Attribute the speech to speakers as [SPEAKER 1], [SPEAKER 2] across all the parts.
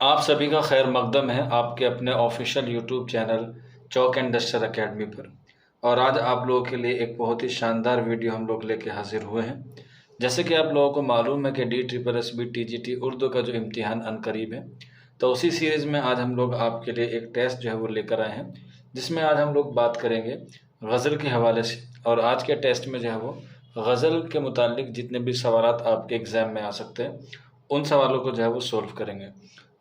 [SPEAKER 1] आप सभी का खैर मकदम है आपके अपने official YouTube channel chalk and duster academy पर। और आज आप लोगों के लिए एक बहुत ही शानदार वीडियो हम लोग लेके हाजिर हुए हैं। जैसे कि आप लोगों को मालूम है कि DSSB TGT उर्दू का जो इम्तिहान अनकरीब है, तो उसी सीरीज़ में आज हम लोग आपके लिए एक टेस्ट जो है वो लेकर आए हैं, जिसमें आज हम लोग बात करेंगे गज़ल के हवाले से। और आज के टेस्ट में जो है वो गज़ल के मुतालिक जितने भी सवालात आपके एग्ज़ाम में आ सकते हैं, उन सवालों को जो है वो सोल्व करेंगे।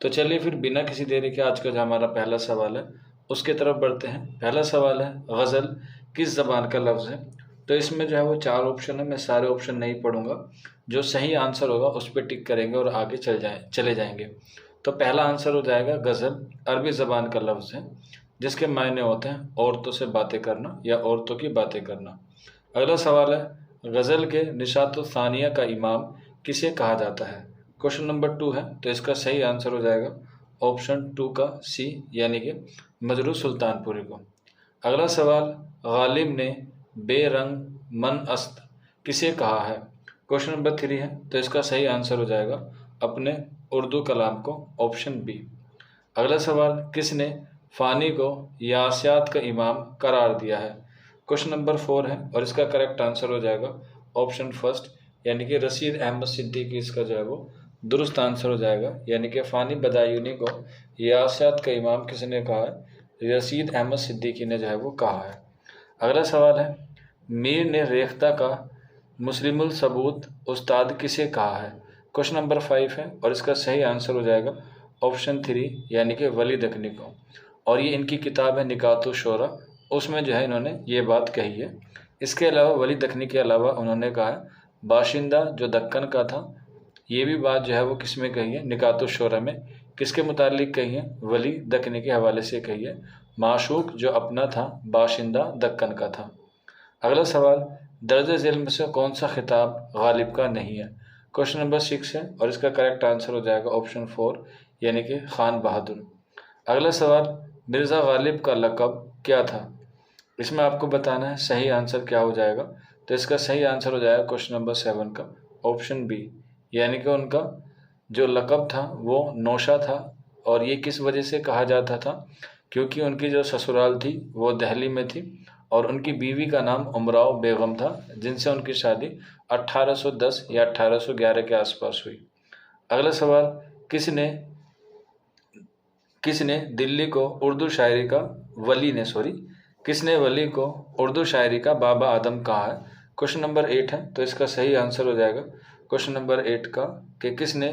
[SPEAKER 1] तो चलिए फिर बिना किसी देरी के आज का जो हमारा पहला सवाल है उसके तरफ बढ़ते हैं। पहला सवाल है, गज़ल किस ज़बान का लफ्ज़ है? तो इसमें जो है वो 4 ऑप्शन है, मैं सारे ऑप्शन नहीं पढ़ूंगा, जो सही आंसर होगा उस पर टिक करेंगे और आगे चले जाएंगे। तो पहला आंसर हो जाएगा गज़ल अरबी ज़बान का लफ्ज़ है, जिसके मायने होते हैं औरतों से बातें करना या औरतों की बातें करना। अगला सवाल है, गज़ल के निशात सानिया का इमाम किसे कहा जाता है? क्वेश्चन नंबर 2 है, तो इसका सही आंसर हो जाएगा ऑप्शन 2 का सी, यानी कि मजरू सुल्तानपुरी को। अगला सवाल, गालिब ने बेरंग मन अस्त किसे कहा है? क्वेश्चन नंबर 3 है, तो इसका सही आंसर हो जाएगा अपने उर्दू कलाम को, ऑप्शन बी। अगला सवाल, किसने फ़ानी को यासियात का इमाम करार दिया है? क्वेश्चन नंबर 4 है और इसका करेक्ट आंसर हो जाएगा ऑप्शन फर्स्ट, यानी कि रशीद अहमद सिद्दीकी इसका जो है वो दुरुस्त आंसर हो जाएगा। यानी कि फ़ानी बदायूनी को यासियात का इमाम किसने कहा है? रशीद अहमद सिद्दीकी ने जो है वो कहा है। अगला सवाल है, मीर ने रेख्ता का मुस्लिमुल सबूत उस्ताद किसे कहा है? क्वेश्चन नंबर 5 है और इसका सही आंसर हो जाएगा ऑप्शन 3, यानी कि वली दखनी को। और ये इनकी किताब है निकातुश शोरा, उसमें जो है इन्होंने ये बात कही है। इसके अलावा वली दखनी के अलावा उन्होंने कहा है बाशिंदा जो दक्कन का था, ये भी बात जो है वो किस में कही है? निकातुश शोरा में। किसके मुतालिक कही है? वली दखनी के हवाले से कही है, माशूक जो अपना था बाशिंदा दक्कन का था। अगला सवाल, दर्ज झेल में से कौन सा खिताब गालिब का नहीं है? क्वेश्चन नंबर 6 है और इसका करेक्ट आंसर हो जाएगा ऑप्शन 4, यानी कि खान बहादुर। अगला सवाल, मिर्ज़ा गालिब का लक़ब क्या था? इसमें आपको बताना है सही आंसर क्या हो जाएगा। तो इसका सही आंसर हो जाएगा क्वेश्चन नंबर 7 का, ऑप्शन बी, यानी कि उनका जो लक़ब था वो नौशा था। और ये किस वजह से कहा जाता था? क्योंकि उनकी जो ससुराल थी वो दिल्ली में थी और उनकी बीवी का नाम उमराव बेगम था, जिनसे उनकी शादी 1810 या 1811 के आसपास हुई। अगला सवाल, किसने किसने दिल्ली को उर्दू शायरी का वली ने सॉरी किसने वली को उर्दू शायरी का बाबा आदम कहा है? क्वेश्चन नंबर 8 है, तो इसका सही आंसर हो जाएगा क्वेश्चन नंबर 8 का कि किसने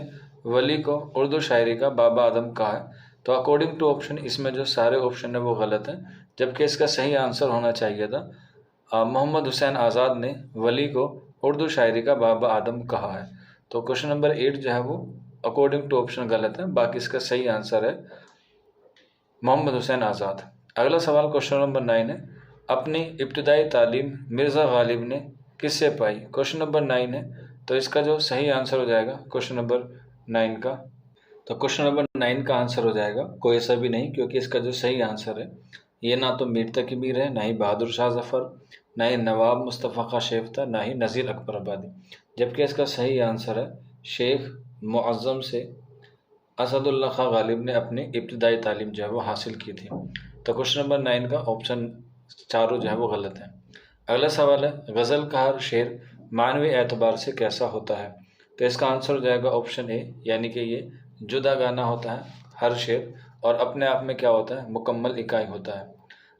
[SPEAKER 1] वली को उर्दू शायरी का बाबा आदम कहा है। तो अकॉर्डिंग टू ऑप्शन इसमें जो सारे ऑप्शन है वो गलत हैं, जबकि इसका सही आंसर होना चाहिए था मोहम्मद हुसैन आज़ाद ने वली को उर्दू शायरी का बाबा आदम कहा है। तो क्वेश्चन नंबर 8 जो है वो अकॉर्डिंग टू ऑप्शन गलत है, बाकी इसका सही आंसर है मोहम्मद हुसैन आज़ाद। अगला सवाल क्वेश्चन नंबर 9 है, अपनी इब्तदाई तालीम मिर्ज़ा गालिब ने किससे पाई? क्वेश्चन नंबर 9 है, तो इसका जो सही आंसर हो जाएगा क्वेश्चन नंबर 9 का, तो क्वेश्चन नंबर 9 का आंसर हो जाएगा कोई सा भी नहीं, क्योंकि इसका जो सही आंसर है ये ना तो मीर तकबीर है, ना ही बहादुर शाह जफ़र, ना ही नवाब मुस्तफ़ा खां शेफ्ता, ना ही नज़ीर अकबर आबादी, जबकि इसका सही आंसर है शेख मुअज़्ज़म से असदुल्ला खां गालिब ने अपनी इब्तदाई तालीम जो है वो हासिल की थी। तो क्वेश्चन नंबर 9 का ऑप्शन चारों जो है वो गलत है। अगला सवाल है, गज़ल का हर शेर मानवी एतबार से कैसा होता है? तो इसका आंसर हो जाएगा ऑप्शन ए, यानी कि ये जुदा गाना होता है हर शेर, और अपने आप में क्या होता है? मुकम्मल इकाई होता है।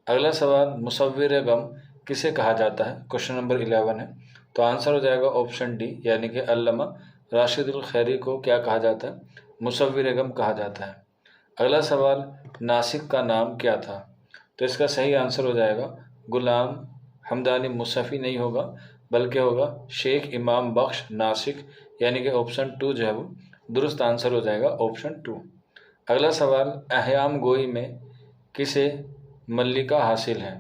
[SPEAKER 1] अगला सवाल, मुसव्विर गम किसे कहा जाता है? क्वेश्चन नंबर 11 है, तो आंसर हो जाएगा ऑप्शन डी, यानी कि अल्लामा राशिदुल खैरी को क्या कहा जाता है? मुसव्विर गम कहा जाता है। अगला सवाल, नासिक का नाम क्या था? तो इसका सही आंसर हो जाएगा गुलाम हमदानी मुसफ़ी नहीं होगा, बल्कि होगा शेख इमाम बख्श नासिक, यानी कि ऑप्शन 2 जो है वो दुरुस्त आंसर हो जाएगा, ऑप्शन 2। अगला सवाल, अहयाम गोई में किसे मल्लिका हासिल है?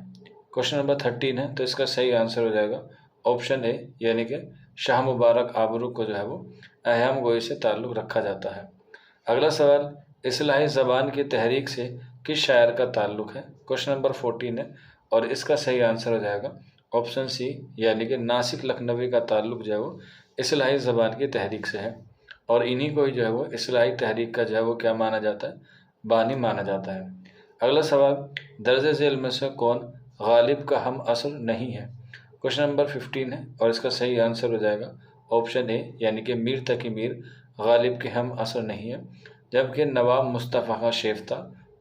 [SPEAKER 1] क्वेश्चन नंबर 13 है, तो इसका सही आंसर हो जाएगा ऑप्शन ए, यानी कि शाह मुबारक आबरू को जो है वो अहयाम गोई से ताल्लुक़ रखा जाता है। अगला सवाल, इस्लाही ज़बान की तहरीक से किस शायर का ताल्लुक़ है? क्वेश्चन नंबर 14 है और इसका सही आंसर हो जाएगा ऑप्शन सी, यानी कि नासिक लखनवी का ताल्लुक़ जो है वो इस्लाही ज़बान की तहरीक से है। और इन्हीं को ही जो है वो इस्लाही तहरीक का जो है वो क्या माना जाता है, बानी माना जाता है। अगला सवाल, दर्ज झेल में से कौन गालिब का हम असर नहीं है? क्वेश्चन नंबर 15 है और इसका सही आंसर हो जाएगा ऑप्शन ए, यानी कि मीर तकी मीर गालिब के हम असर नहीं है, जबकि नवाब मुस्तफ़ा का शेफ्ता,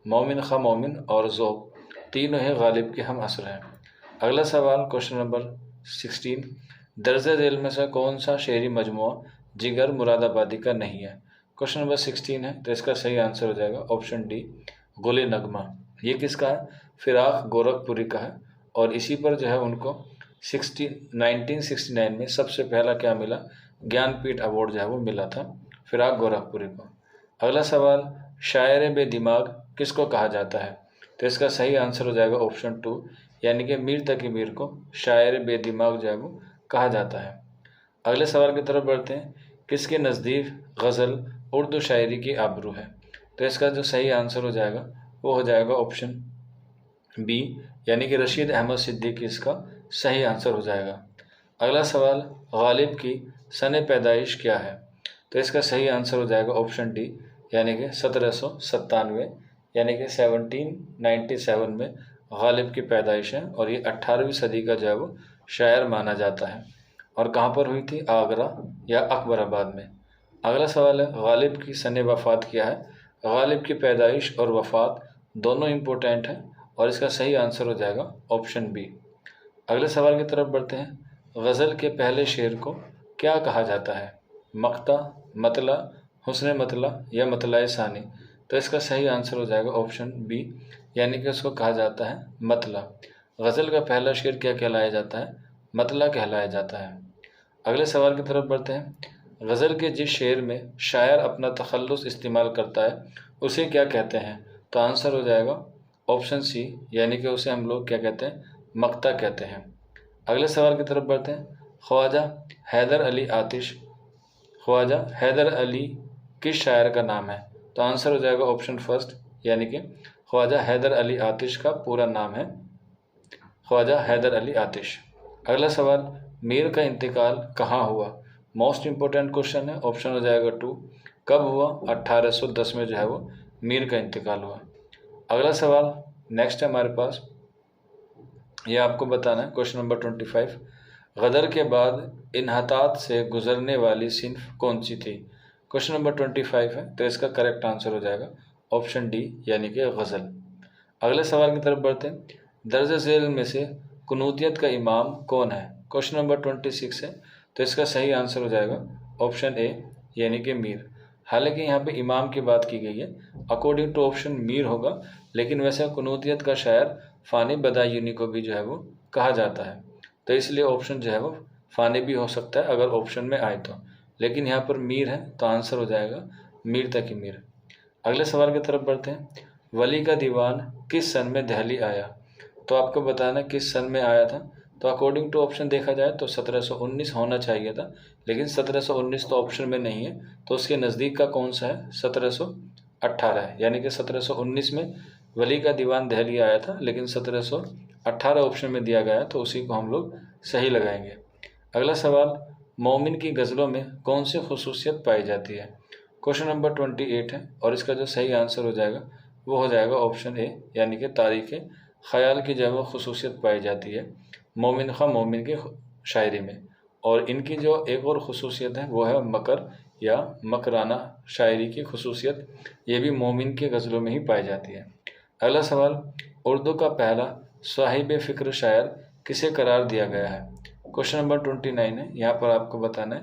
[SPEAKER 1] मोमिन खा मोमिन और ज़ोब तीनों ही गालिब के हम असर हैं। अगला सवाल क्वेश्चन नंबर 16, दर्ज झेल में से कौन सा शेरी मजमुआ जिगर मुरादाबादी का नहीं है? क्वेश्चन नंबर 16 है तो इसका सही आंसर हो जाएगा ऑप्शन डी, गुल नगमा। ये किसका है? फिराक गोरखपुरी का है और इसी पर जो है उनको 1969 में सबसे पहला क्या मिला, ज्ञानपीठ अवार्ड जो है वो मिला था फिराक गोरखपुरी को। अगला सवाल, शायर बेदिमाग किसको कहा जाता है? तो इसका सही आंसर हो जाएगा ऑप्शन 2, यानी कि मीर तकी मीर को शायर बेदिमाग जो है वो कहा जाता है। अगले सवाल की तरफ बढ़ते हैं, किसके नज़दीक गज़ल उर्दू शायरी की आबरू है? तो इसका जो सही आंसर हो जाएगा वो हो जाएगा ऑप्शन बी, यानी कि रशीद अहमद सिद्दीकी इसका सही आंसर हो जाएगा। अगला सवाल, गालिब की सन पैदाइश क्या है? तो इसका सही आंसर हो जाएगा ऑप्शन डी, यानी कि 1797, यानी कि 1797 में गालिब की पैदाइश है और ये 18वीं सदी का जो है वो शायर माना जाता है। और कहाँ पर हुई थी? आगरा या अकबराबाद में। अगला सवाल है, गालिब की सन वफ़ात क्या है? गालिब की पैदाइश और वफ़ात दोनों इम्पोर्टेंट हैं और इसका सही आंसर हो जाएगा ऑप्शन बी। अगले सवाल की तरफ बढ़ते हैं, गज़ल के पहले शेर को क्या कहा जाता है? मक्ता, मतला, हुस्न मतला या मतला सानी? तो इसका सही आंसर हो जाएगा ऑप्शन बी, यानी कि उसको कहा जाता है मतला। गज़ल का पहला शेर क्या कहलाया जाता है? मतला कहलाया जाता है। अगले सवाल की तरफ बढ़ते हैं, गज़ल के जिस शेर में शायर अपना तखल्लुस इस्तेमाल करता है उसे क्या कहते हैं? तो आंसर हो जाएगा ऑप्शन सी, यानी कि उसे हम लोग क्या कहते हैं? मक्ता कहते हैं। अगले सवाल की तरफ बढ़ते हैं, ख्वाजा हैदर अली आतिश, ख्वाजा हैदर अली किस शायर का नाम है? तो आंसर हो जाएगा ऑप्शन फर्स्ट, यानी कि ख्वाजा हैदर अली आतिश का पूरा नाम है ख्वाजा हैदर अली आतिश। अगला सवाल, मीर का इंतकाल कहाँ हुआ? मोस्ट इंपॉर्टेंट क्वेश्चन है, ऑप्शन हो जाएगा 2, कब हुआ? 1810 में जो है वो मीर का इंतकाल हुआ। अगला सवाल नेक्स्ट है हमारे पास, यह आपको बताना है क्वेश्चन नंबर 25, गदर के बाद इन्हतात से गुजरने वाली सिन्फ कौन सी थी? क्वेश्चन नंबर 25 है तो इसका करेक्ट आंसर हो जाएगा ऑप्शन डी, यानी कि गज़ल। अगले सवाल की तरफ बढ़ते हैं, दर्ज झेल में से कुनूतियत का इमाम कौन है? क्वेश्चन नंबर 26 है तो इसका सही आंसर हो जाएगा ऑप्शन ए, यानी कि मीर। हालांकि यहाँ पे इमाम की बात की गई है, अकॉर्डिंग टू ऑप्शन मीर होगा, लेकिन वैसे कुनूतियत का शायर फ़ानी बदायूनी को भी जो है वो कहा जाता है, तो इसलिए ऑप्शन जो है वो फ़ानी भी हो सकता है अगर ऑप्शन में आए तो, लेकिन यहाँ पर मीर है तो आंसर हो जाएगा मीर तकी मीर। अगले सवाल की तरफ बढ़ते हैं, वली का दीवान किस सन में दिल्ली आया? तो आपको बताना किस सन में आया था। तो अकॉर्डिंग टू ऑप्शन देखा जाए तो 1719 होना चाहिए था, लेकिन 1719 तो ऑप्शन में नहीं है, तो उसके नज़दीक का कौन सा है? 1718 है, यानी कि 1719 में वली का दीवान दिल्ली आया था, लेकिन 1718 ऑप्शन में दिया गया है, तो उसी को हम लोग सही लगाएंगे। अगला सवाल, मोमिन की गज़लों में कौन सी खसूसियत पाई जाती है? क्वेश्चन नंबर 28 है और इसका जो सही आंसर हो जाएगा वो हो जाएगा ऑप्शन ए, यानी कि तारीख़ ख़याल की जो खसूसियत पाई जाती है मोमिन ख़ा मोमिन की शायरी में, और इनकी जो एक और खसूसियत है वो है मकर या मकराना शायरी की खसूसियत, ये भी मोमिन की गज़लों में ही पाई जाती है। अगला सवाल, उर्दू का पहला साहिब फ़िक्र शायर किसे करार दिया गया है? क्वेश्चन नंबर 29 है, यहाँ पर आपको बताना है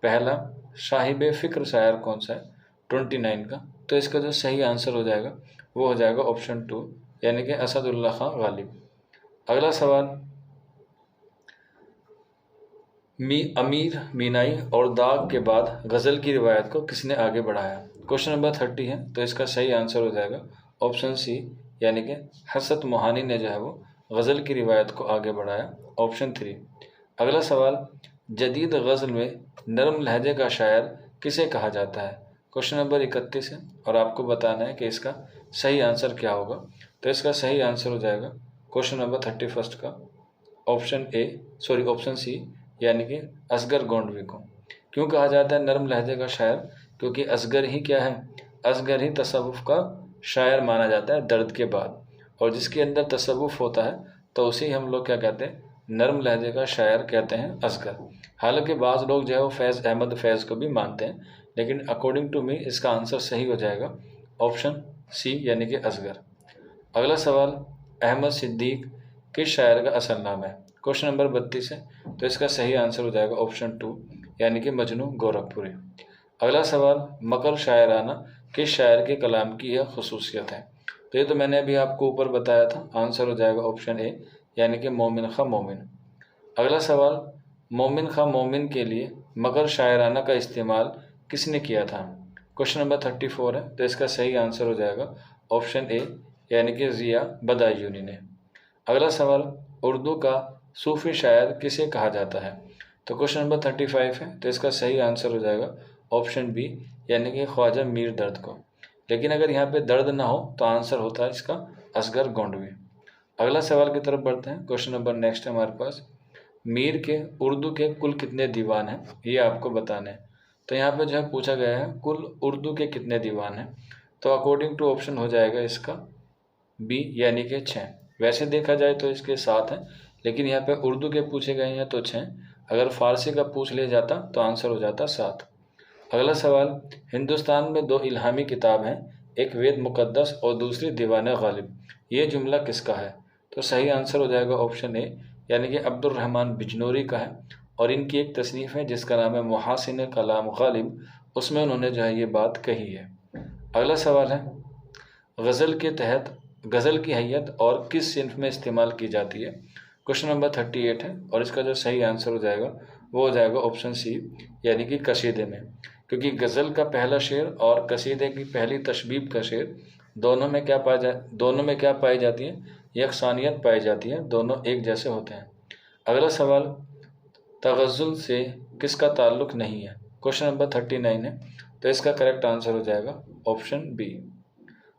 [SPEAKER 1] पहला साहिब फ़िक्र शायर कौन सा है 29 का, तो इसका जो सही आंसर हो जाएगा वो हो जाएगा ऑप्शन 2, यानी कि असदुल्ला खां गालिब। अगला सवाल, अमीर, मीनाई और दाग के बाद गज़ल की रिवायत को किसने आगे बढ़ाया? क्वेश्चन नंबर 30 है तो इसका सही आंसर हो जाएगा ऑप्शन सी, यानी कि हसरत मोहानी ने जो है वो गज़ल की रिवायत को आगे बढ़ाया, ऑप्शन 3। अगला सवाल, जदीद गज़ल में नरम लहजे का शायर किसे कहा जाता है? क्वेश्चन नंबर 31 है और आपको बताना है कि इसका सही आंसर क्या होगा। तो इसका सही आंसर हो जाएगा क्वेश्चन नंबर 31 का ऑप्शन सी, यानी कि असगर गोंडवी को। क्यों कहा जाता है नरम लहजे का शायर? क्योंकि असगर ही क्या है, असगर ही तसव्वुफ़ का शायर माना जाता है दर्द के बाद, और जिसके अंदर तसव्वुफ़ होता है तो उसी हम लोग क्या कहते हैं, नर्म लहजे का शायर कहते हैं असगर। हालांकि बाज़ लोग जो है वो फैज़ अहमद फैज़ को भी मानते हैं, लेकिन अकॉर्डिंग टू मी इसका आंसर सही हो जाएगा ऑप्शन सी यानी कि असगर। अगला सवाल, अहमद सिद्दीक किस शायर का असल नाम है? क्वेश्चन नंबर 32 है, तो इसका सही आंसर हो जाएगा ऑप्शन 2 यानी कि मजनू गोरखपुरी। अगला सवाल, मकर शायराना किस शायर के कलाम की यह खसूसियत है? तो ये तो मैंने अभी आपको ऊपर बताया था, आंसर हो जाएगा ऑप्शन ए यानी कि मोमिन खां मोमिन। अगला सवाल, मोमिन खां मोमिन के लिए मगर शायराना का इस्तेमाल किसने किया था? क्वेश्चन नंबर 34 है, तो इसका सही आंसर हो जाएगा ऑप्शन ए यानी कि ज़िया बदायूनी ने। अगला सवाल, उर्दू का सूफ़ी शायर किसे कहा जाता है? तो क्वेश्चन नंबर 35 है, तो इसका सही आंसर हो जाएगा ऑप्शन बी यानी कि ख्वाजा मीर दर्द को। लेकिन अगर यहाँ पे दर्द ना हो तो आंसर होता है इसका असगर गोंडवी। अगला सवाल की तरफ बढ़ते हैं। क्वेश्चन नंबर नेक्स्ट है हमारे पास, मीर के उर्दू के कुल कितने दीवान हैं, ये आपको बताने हैं। तो यहाँ पे जो है पूछा गया है कुल उर्दू के कितने दीवान हैं, तो अकॉर्डिंग टू ऑप्शन हो जाएगा इसका बी यानी कि 6। वैसे देखा जाए तो इसके 7 हैं, लेकिन यहाँ पे उर्दू के पूछे गए हैं तो 6। अगर फारसी का पूछ लिया जाता तो आंसर हो जाता 7। अगला सवाल, हिंदुस्तान में 2 इल्हामी किताब हैं, एक वेद मुक़द्दस और दूसरी दीवान गालिब, ये जुमला किसका है? तो सही आंसर हो जाएगा ऑप्शन ए यानी कि अब्दुल रहमान बिजनौरी का है, और इनकी एक तसनीफ़ है जिसका नाम है मुहासिन कलाम गालिब, उसमें उन्होंने जो है ये बात कही है। अगला सवाल है, गज़ल के तहत गज़ल की हैयत और किस सिन्फ में इस्तेमाल की जाती है? क्वेश्चन नंबर 38 है, और इसका जो सही आंसर हो जाएगा वो हो जाएगा ऑप्शन सी यानी कि कसीदे में, क्योंकि गज़ल का पहला शेर और कसीदे की पहली तशबीब का शेर दोनों में क्या पाई जाती है, यकसानियत पाई जाती है, दोनों एक जैसे होते हैं। अगला सवाल, तगज़्ज़ुल से किसका ताल्लुक़ नहीं है? क्वेश्चन नंबर 39 है, तो इसका करेक्ट आंसर हो जाएगा ऑप्शन बी।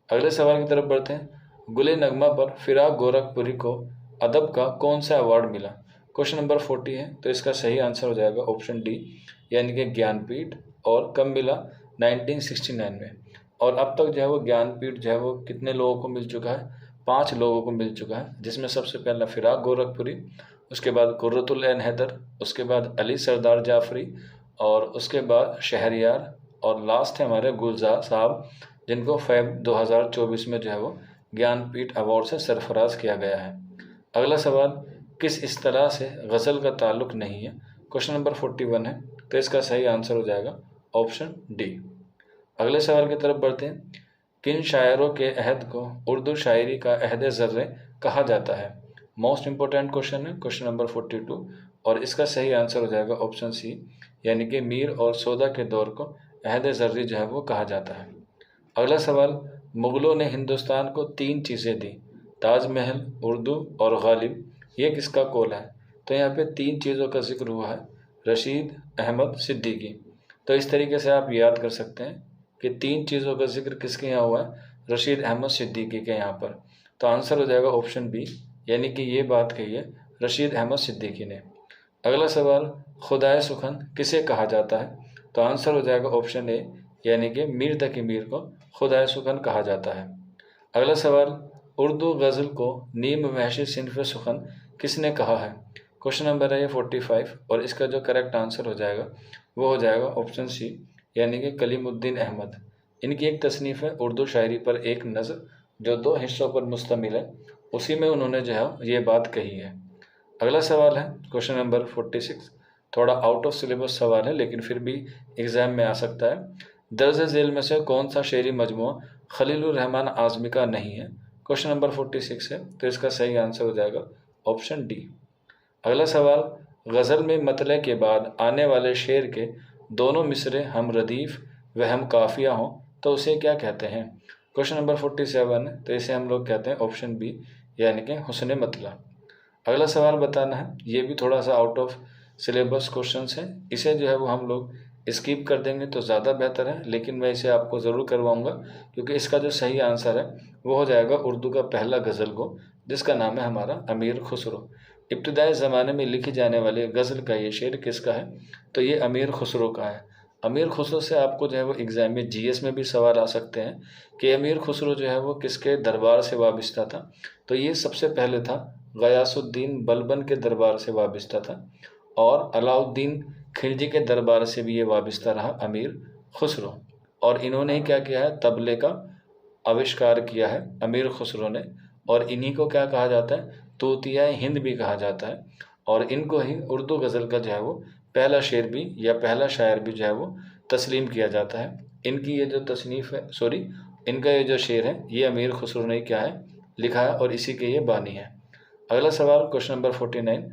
[SPEAKER 1] अगले सवाल की तरफ बढ़ते हैं, गुले नगमा पर फिराक गोरखपुरी को अदब का कौन सा अवार्ड मिला? क्वेश्चन नंबर 40 है, तो इसका सही आंसर हो जाएगा ऑप्शन डी यानी कि ज्ञानपीठ, और कब मिला? 1969 में। और अब तक जो है वो ज्ञानपीठ जो है वो कितने लोगों को मिल चुका है? 5 लोगों को मिल चुका है, जिसमें सबसे पहला फिराक गोरखपुरी, उसके बाद कुर्रतुल ऐन हैदर, उसके बाद अली सरदार जाफरी, और उसके बाद शहरयार, और लास्ट है हमारे गुलजार साहब, जिनको फ़ेब 2024 में जो है वो ज्ञानपीठ अवार्ड से सरफराज किया गया है। अगला सवाल, किस इस्तिलाह से गज़ल का ताल्लुक़ नहीं है? क्वेश्चन नंबर 41 है, तो इसका सही आंसर हो जाएगा ऑप्शन डी। अगले सवाल की तरफ बढ़ते हैं, किन शायरों के अहद को उर्दू शायरी का अहद ज़र्रे कहा जाता है? मोस्ट इंपॉर्टेंट क्वेश्चन है, क्वेश्चन नंबर 42, और इसका सही आंसर हो जाएगा ऑप्शन सी यानी कि मीर और सौदा के दौर को अहद ज़र्री जो है वो कहा जाता है। अगला सवाल, मुग़लों ने हिंदुस्तान को 3 चीज़ें दी, ताजमहल, उर्दू और गालिब, ये किसका कौल है? तो यहाँ पे 3 चीज़ों का जिक्र हुआ है, रशीद अहमद सिद्दीकी। तो इस तरीके से आप याद कर सकते हैं कि 3 चीज़ों का जिक्र किसके यहाँ हुआ है? रशीद अहमद सिद्दीकी के यहाँ पर। तो आंसर हो जाएगा ऑप्शन बी यानी कि ये बात कही है रशीद अहमद सिद्दीकी ने। अगला सवाल, खुदाए सुखन किसे कहा जाता है? तो आंसर हो जाएगा ऑप्शन ए यानी कि मीर तकी मीर को खुदाए सुखन कहा जाता है। अगला सवाल, उर्दू गज़ल को नीम वहशी सिन्फ़ सुखन किसने कहा है? क्वेश्चन नंबर है 45, और इसका जो करेक्ट आंसर हो जाएगा वो हो जाएगा ऑप्शन सी यानी कि कलीमुद्दीन अहमद। इनकी एक तसनीफ़ है उर्दू शायरी पर एक नज़र, जो 2 हिस्सों पर मुश्तमिल है, उसी में उन्होंने जो है ये बात कही है। अगला सवाल है क्वेश्चन नंबर 46, थोड़ा आउट ऑफ सिलेबस सवाल है लेकिन फिर भी एग्ज़ाम में आ सकता है। दर्ज झेल में से कौन सा शेरी मजमूआ खलीलुर रहमान आज़मी का नहीं है? क्वेश्चन नंबर 46 है, तो इसका सही आंसर हो जाएगा ऑप्शन डी। अगला सवाल, गज़ल में मतले के बाद आने वाले शेर के दोनों मिसरे हम रदीफ़ व हम काफ़िया हों तो उसे क्या कहते हैं? क्वेश्चन नंबर 47 है, तो इसे हम लोग कहते हैं ऑप्शन बी यानी कि हुस्न मतला। अगला सवाल बताना है, ये भी थोड़ा सा आउट ऑफ सिलेबस क्वेश्चंस है, इसे जो है वो हम लोग स्किप कर देंगे तो ज़्यादा बेहतर है, लेकिन मैं इसे आपको ज़रूर करवाऊंगा क्योंकि इसका जो सही आंसर है वो हो जाएगा उर्दू का पहला गज़ल गो, जिसका नाम है हमारा अमीर खुसरो। इब्तिदाई ज़माने में लिखी जाने वाली गज़ल का ये शेर किसका है? तो ये अमीर खुसरो का है। अमीर खुसरो से आपको जो है वो एग्ज़ाम में जीएस में भी सवाल आ सकते हैं कि अमीर खुसरो जो है वो किसके दरबार से वाबस्ता था। तो ये सबसे पहले था गयासुद्दीन बलबन के दरबार से वाबस्ता था, और अलाउद्दीन खिलजी के दरबार से भी ये वाबस्ता रहा अमीर खुसरो। और इन्होंने ही क्या किया है, तबले का आविष्कार किया है अमीर खुसरो ने, और इन्हीं को क्या कहा जाता है, तूतिया हिंद भी कहा जाता है। और इनको ही उर्दू गज़ल का जो है वो पहला शेर भी या पहला शायर भी जो है वो तस्लीम किया जाता है। इनकी ये जो तसनीफ़ है, सॉरी, इनका ये जो शेर है ये अमीर खुसरो ने क्या है, लिखा है, और इसी के ये बानी है। अगला सवाल क्वेश्चन नंबर 49,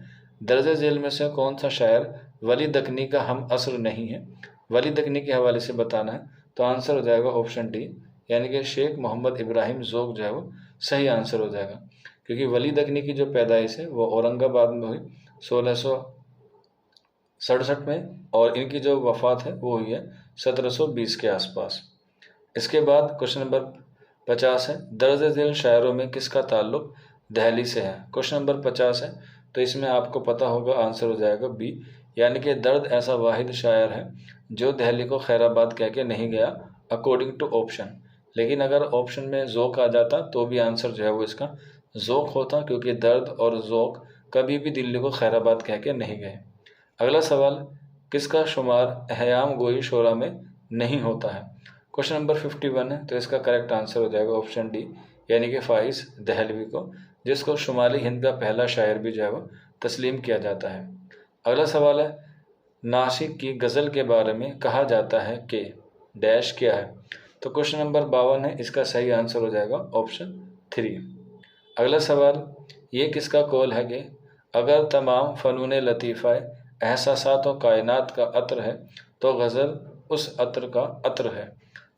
[SPEAKER 1] दर्ज झेल में से कौन सा शायर वली दकनी का हम असर नहीं है। वली दकनी के हवाले से बताना है, तो आंसर हो जाएगा ऑप्शन डी, यानी कि शेख मोहम्मद इब्राहिम ज़ोक जो है वो सही आंसर हो जाएगा। क्योंकि वली दकनी की जो पैदाइश है वो औरंगाबाद में हुई 1667 में, और इनकी जो वफ़ात है वो हुई है 1720 के आसपास। इसके बाद क्वेश्चन नंबर 50 है, दर्ज झेल शायरों में किसका ताल्लुक दहली से है। क्वेश्चन नंबर 50 है, तो इसमें आपको पता होगा आंसर हो जाएगा बी, यानी कि दर्द ऐसा वाहिद शायर है जो दहली को खैराबाद कह के नहीं गया अकॉर्डिंग टू ऑप्शन। लेकिन अगर ऑप्शन में ज़ोक आ जाता तो भी आंसर जो है वो इसका ज़ोक होता, क्योंकि दर्द और ज़ोक कभी भी दिल्ली को खैराबाद कह के नहीं गए। अगला सवाल, किसका शुमार हयाम गोई शोरा में नहीं होता है। क्वेश्चन नंबर 51 है, तो इसका करेक्ट आंसर हो जाएगा ऑप्शन डी, यानी कि फ़ाइज़ दहलवी को, जिसको शुमाली हिंद का पहला शायर भी जो है वो तस्लीम किया जाता है। अगला सवाल है, नासिक की गज़ल के बारे में कहा जाता है कि डैश क्या है। तो क्वेश्चन नंबर 52 है, इसका सही आंसर हो जाएगा ऑप्शन 3। अगला सवाल, ये किसका कौल है कि अगर तमाम फ़नून लतीफ़ा एहसासात व कायनात का अत्र है तो गज़ल उस अत्र का अत्र है।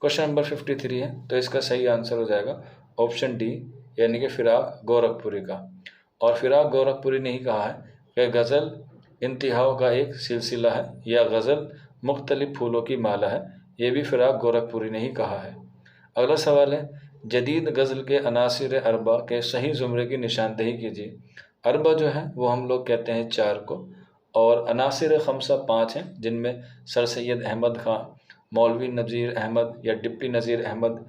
[SPEAKER 1] क्वेश्चन नंबर 53 है, तो इसका सही आंसर हो जाएगा ऑप्शन डी, यानी कि फ़िराक गोरखपुरी का। और फ़िराक गोरखपुरी ने ही कहा है कि गज़ल इंतहाओं का एक सिलसिला है या गज़ल मुख्तलिफ फूलों की माला है, ये भी फ़िराक गोरखपुरी ने ही कहा है। अगला सवाल है, जदीद गज़ल के अनासिर अरबा के सही ज़ुमरे की निशानदेही कीजिए। अरबा जो है वो हम लोग कहते हैं 4 को, और अनासिर खमसा 5 हैं, जिनमें सर सैयद अहमद ख़ां, मौलवी नज़ीर अहमद या डिप्टी नज़ीर अहमद,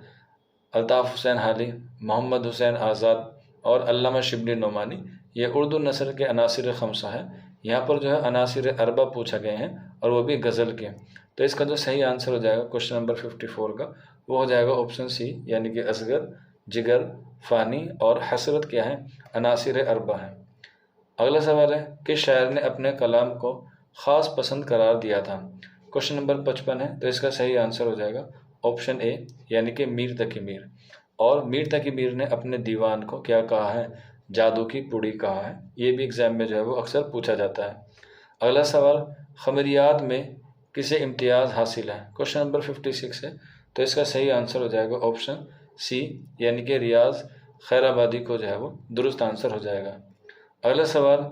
[SPEAKER 1] अल्ताफ़ हुसैन हाली, मोहम्मद हुसैन आज़ाद और अल्लामा शिबली नोमानी, ये उर्दू नस्र के अनासिर खमसा है। यहाँ पर जो है अनासिर अरबा पूछा गए हैं, और वो भी गज़ल के। तो इसका जो सही आंसर हो जाएगा क्वेश्चन नंबर 54 का, वो हो जाएगा ऑप्शन सी, यानी कि असगर, जिगर, फ़ानी और हसरत क्या है, अनासिर अरबा है। अगला सवाल है, किस शायर ने अपने कलाम को ख़ास पसंद करार दिया था। क्वेश्चन नंबर 55 है, तो इसका सही आंसर हो जाएगा ऑप्शन ए, यानी कि मीर तकी मीर। और मीर तकी मीर ने अपने दीवान को क्या कहा है, जादू की पुड़ी कहा है। ये भी एग्ज़ाम में जो है वो अक्सर पूछा जाता है। अगला सवाल, खमरियात में किसे इम्तियाज़ हासिल है। क्वेश्चन नंबर 56 है, तो इसका सही आंसर हो जाएगा ऑप्शन सी, यानी कि रियाज़ खैराबादी को जो है वो दुरुस्त आंसर हो जाएगा। अगला सवाल,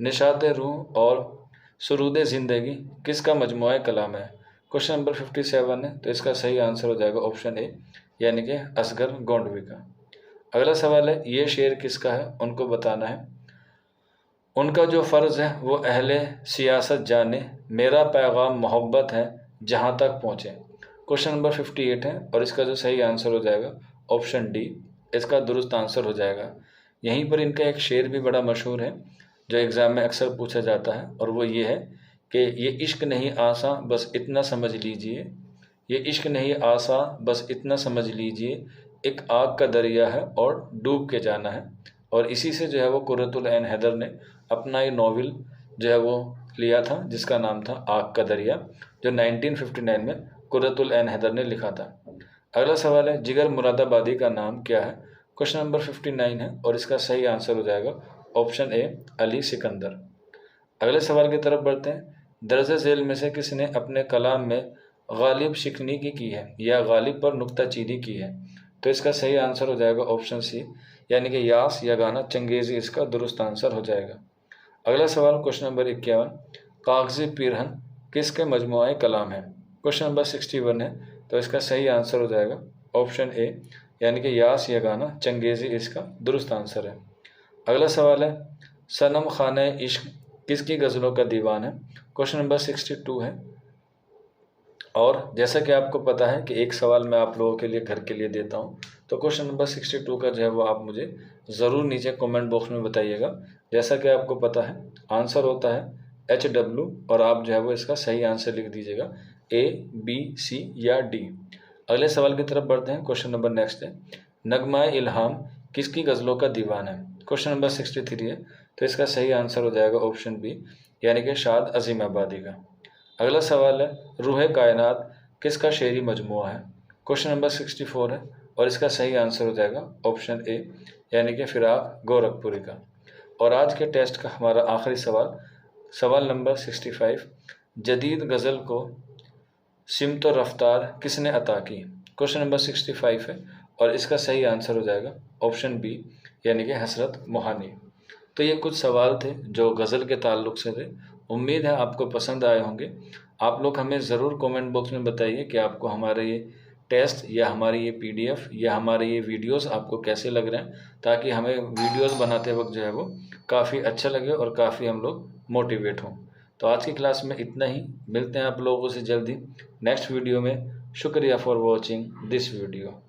[SPEAKER 1] निशात रूह और सुरूद ज़िंदगी किसका मजमुआ कलाम है। क्वेश्चन नंबर 57 है, तो इसका सही आंसर हो जाएगा ऑप्शन ए, यानी कि असगर गोंडवी का। अगला सवाल है, ये शेर किसका है, उनको बताना है। उनका जो फ़र्ज़ है वो अहले सियासत जाने, मेरा पैगाम मोहब्बत है जहाँ तक पहुँचे। क्वेश्चन नंबर 58 है, और इसका जो सही आंसर हो जाएगा ऑप्शन डी, इसका दुरुस्त आंसर हो जाएगा। यहीं पर इनका एक शेर भी बड़ा मशहूर है जो एग्ज़ाम में अक्सर पूछा जाता है, और वो ये है कि ये इश्क नहीं आसा बस इतना समझ लीजिए, ये इश्क नहीं आसा बस इतना समझ लीजिए, एक आग का दरिया है और डूब के जाना है। और इसी से जो है वो कुर्रतुल ऐन हैदर ने अपना ये नॉवल जो है वो लिया था, जिसका नाम था आग का दरिया, जो 1959 में कुर्रतुल ऐन हैदर ने लिखा था। अगला सवाल है, जिगर मुरादाबादी का नाम क्या है। क्वेश्चन नंबर 59 है, और इसका सही आंसर हो जाएगा ऑप्शन ए, अली सिकंदर। अगले सवाल की तरफ बढ़ते हैं, दर्ज झेल में से किसने अपने कलाम में गालिब शिकनी की है या गालिब पर नुक्ताचीनी की है। तो इसका सही आंसर हो जाएगा ऑप्शन सी, यानी कि यास या गाना चंगेज़ी इसका दुरुस्त आंसर हो जाएगा। अगला सवाल क्वेश्चन नंबर 51, कागज़ी पिरहन किसके मजमुआ कलाम है। क्वेश्चन नंबर 61 है, तो इसका सही आंसर हो जाएगा ऑप्शन ए, यानी कि यास या गाना चंगेज़ी इसका दुरुस्त आंसर है। अगला सवाल है, सनम खाने इश्क किसकी गज़लों का दीवान है। क्वेश्चन नंबर 62 है, और जैसा कि आपको पता है कि एक सवाल मैं आप लोगों के लिए घर के लिए देता हूं, तो क्वेश्चन नंबर 62 का जो है वो आप मुझे ज़रूर नीचे कमेंट बॉक्स में बताइएगा। जैसा कि आपको पता है आंसर होता है HW, और आप जो है वो इसका सही आंसर लिख दीजिएगा A, B, C या D। अगले सवाल की तरफ बढ़ते हैं। क्वेश्चन नंबर नेक्स्ट है, नगमा इल्हाम किसकी गज़लों का दीवान है? क्वेश्चन नंबर 63 है, तो इसका सही आंसर हो जाएगा ऑप्शन बी, यानी कि शाद अजीम आबादी का। अगला सवाल है, रूह कायनात किसका शेरी मजमुआ है? क्वेश्चन नंबर 64 है, और इसका सही आंसर हो जाएगा ऑप्शन ए, यानी कि फिराक गोरखपुरी का। और आज के टेस्ट का हमारा आखिरी सवाल, सवाल नंबर 65, जदीद गज़ल को सिमत और रफ्तार किसने अता की? क्वेश्चन नंबर 65 है, और इसका सही आंसर हो जाएगा ऑप्शन बी, यानी कि हसरत मोहानी। तो ये कुछ सवाल थे जो गज़ल के ताल्लुक़ से थे। उम्मीद है आपको पसंद आए होंगे। आप लोग हमें ज़रूर कमेंट बॉक्स में बताइए कि आपको हमारे ये टेस्ट या हमारी ये PDF या हमारे ये वीडियोस आपको कैसे लग रहे हैं, ताकि हमें वीडियोस बनाते वक्त जो है वो काफ़ी अच्छा लगे और काफ़ी हम लोग मोटिवेट हों। तो आज की क्लास में इतना ही, मिलते हैं आप लोगों से जल्दी नेक्स्ट वीडियो में। शुक्रिया फॉर वॉचिंग दिस वीडियो।